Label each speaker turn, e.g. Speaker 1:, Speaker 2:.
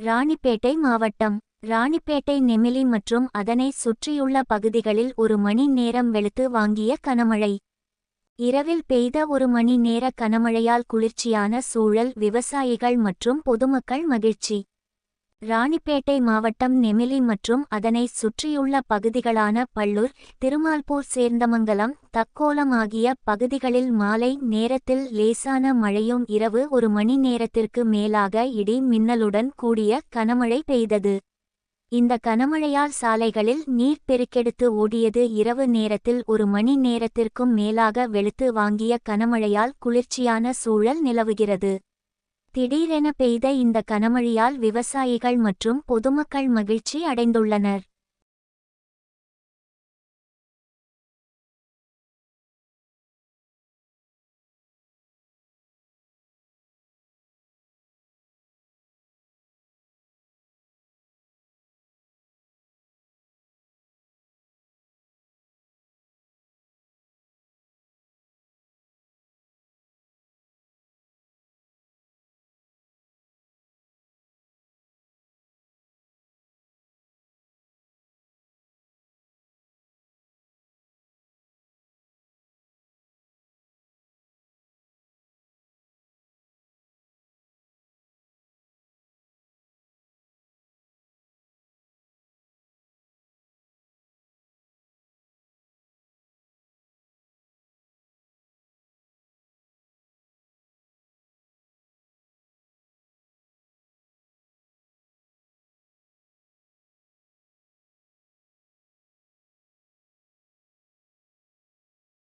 Speaker 1: ராணிப்பேட்டை மாவட்டம். ராணிப்பேட்டை நெமிலி மற்றும் அதனை சுற்றியுள்ள பகுதிகளில் 1 மணி நேரம் வெளுத்து வாங்கிய கனமழை. இரவில் பெய்த 1 மணி நேர கனமழையால் குளிர்ச்சியான சூழல், விவசாயிகள் மற்றும் பொதுமக்கள் மகிழ்ச்சி. ராணிப்பேட்டை மாவட்டம் நெமிலி மற்றும் அதனை சுற்றியுள்ள பகுதிகளான பள்ளூர், திருமால்பூர், சேர்ந்தமங்கலம், தக்கோலம் ஆகிய பகுதிகளில் மாலை நேரத்தில் லேசான மழையும் இரவு 1 மணி நேரத்திற்கு மேலாக இடி மின்னலுடன் கூடிய கனமழை பெய்தது. இந்த கனமழையால் சாலைகளில் நீர் பெருக்கெடுத்து ஓடியது. இரவு நேரத்தில் 1 மணி நேரத்திற்கும் மேலாக வெளுத்து வாங்கிய கனமழையால் குளிர்ச்சியான சூழல் நிலவுகிறது. திடீரென பெய்த இந்த கனமழையால் விவசாயிகள் மற்றும் பொதுமக்கள் மகிழ்ச்சி அடைந்துள்ளனர்.